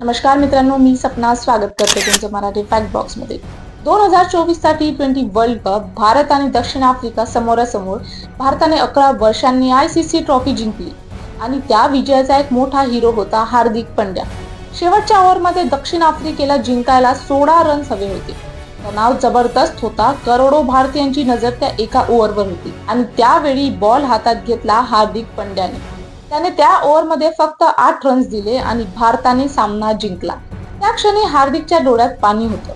नमस्कार मित्रांनो, मी सपना स्वागत करते तुमचं मराठी फॅक्ट बॉक्समध्ये। 2024 चा T20 वर्ल्ड कप भारत आणि दक्षिण आफ्रिका समोरासमोर। भारताने 11 वर्षांनी ICC ट्रॉफी जिंकली आणि त्या विजयाचा एक मोठा हिरो होता हार्दिक पांड्या। शेवटच्या ओव्हरमध्ये दक्षिण आफ्रिकेला जिंकायला 16 रन्स हवे होते। तणाव जबरदस्त होता, करोडो भारतीयांची नजर त्या एका ओव्हरवर होती आणि त्यावेळी बॉल हातात घेतला हार्दिक पांड्याने। त्याने त्या ओव्हरमध्ये फक्त 8 रन्स दिले आणि भारताने सामना जिंकला। त्या क्षणी हार्दिकच्या डोळ्यात पाणी होतं।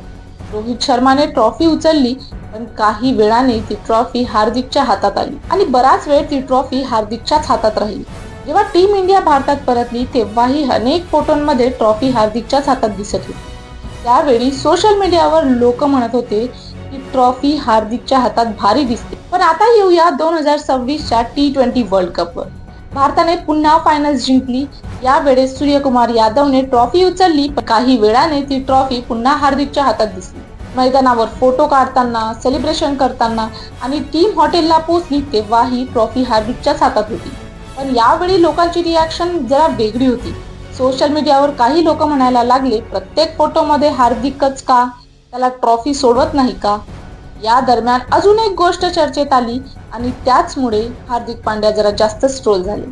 रोहित शर्माने ट्रॉफी उचलली, पण काही वेळाने ती ट्रॉफी हार्दिकच्या हातात आली आणि बराच वेळ ती ट्रॉफी हार्दिकच्याच हातात राहिली। जेव्हा टीम इंडिया भारतात परतली तेव्हाही अनेक फोटोंमध्ये ट्रॉफी हार्दिकच्याच हातात दिसत होती। त्यावेळी सोशल मीडियावर लोक म्हणत होते की ट्रॉफी हार्दिकच्या हातात भारी दिसते। पण आता येऊया 2026 च्या T20 वर्ल्ड कपवर। भारताने पुन्हा फायनल्स जिंकली। यावेळेस सूर्यकुमार यादवने ट्रॉफी उचलली, पण काही वेळाने ती ट्रॉफी पुन्हा हार्दिकच्या हातात दिसली। मैदानावर फोटो काढताना, सेलिब्रेशन करताना आणि टीम हॉटेलला पोहोचली तेव्हा ही ट्रॉफी हार्दिकच्याच हातात होती। पण यावेळी लोकांची रिॲक्शन जरा वेगळी होती। सोशल मीडियावर काही लोक म्हणायला लागले, प्रत्येक फोटोमध्ये हार्दिकच का, त्याला ट्रॉफी सोडवत नाही का? या दरम्यान अजून एक गोष्ट चर्चेत आली आणि त्याचमुळे हार्दिक पांड्या जरा जास्त ट्रोल झाले।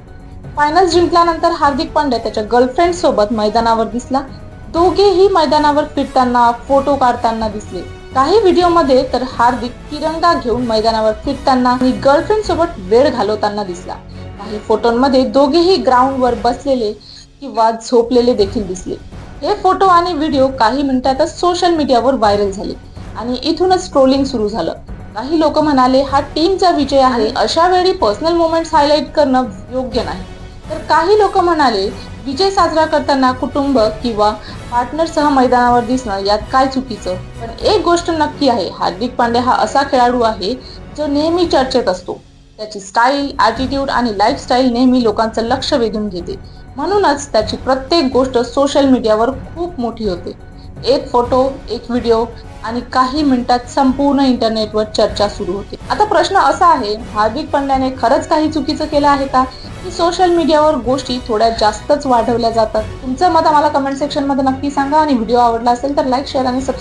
फायनल्स जिंकल्यानंतर हार्दिक पांड्या त्याच्या गर्लफ्रेंड सोबत मैदानावर दिसला। दोघेही मैदानावर फिरताना, फोटो काढताना दिसले। काही व्हिडिओमध्ये तर हार्दिक तिरंगा घेऊन मैदानावर फिरताना आणि गर्लफ्रेंड सोबत वेळ घालवताना दिसला। काही फोटोंमध्ये दोघेही ग्राउंडवर बसलेले किंवा झोपलेले देखील दिसले। हे फोटो आणि व्हिडिओ काही मिनिटातच सोशल मीडियावर व्हायरल झाले आणि इथूनच ट्रोलिंग सुरू झालं। काही लोक म्हणाले हा टीमचा विजय आहे, अशा वेळी पर्सनल मोमेंट्स हायलाइट करणं योग्य नाही। तर काही लोक म्हणाले विजय साजरा करताना कुटुंब किंवा पार्टनरसह मैदानावर दिसणं यात काय चुकीचं। पण एक गोष्ट नक्की आहे, हार्दिक पांड्या हा असा खेळाडू आहे जो नेहमी चर्चेत असतो। त्याची स्टाईल, ॲटिट्यूड आणि लाईफस्टाईल नेहमी लोकांचं लक्ष वेधून घेते। म्हणूनच त्याची प्रत्येक गोष्ट सोशल मीडियावर खूप मोठी होते। एक फोटो, एक व्हिडिओ आणि काही मिनिटात संपूर्ण इंटरनेटवर चर्चा सुरू होते। आता प्रश्न असा आहे, हार्दिक पांड्याने खरंच काही चुकीचं केलं आहे का, की सोशल मीडियावर गोष्टी थोड्या जास्तच वाढवल्या जातात? तुमचं मत आम्हाला कमेंट सेक्शन मध्ये नक्की सांगा आणि व्हिडिओ आवडला असेल तर लाईक, शेअर आणि सबस्क्राईब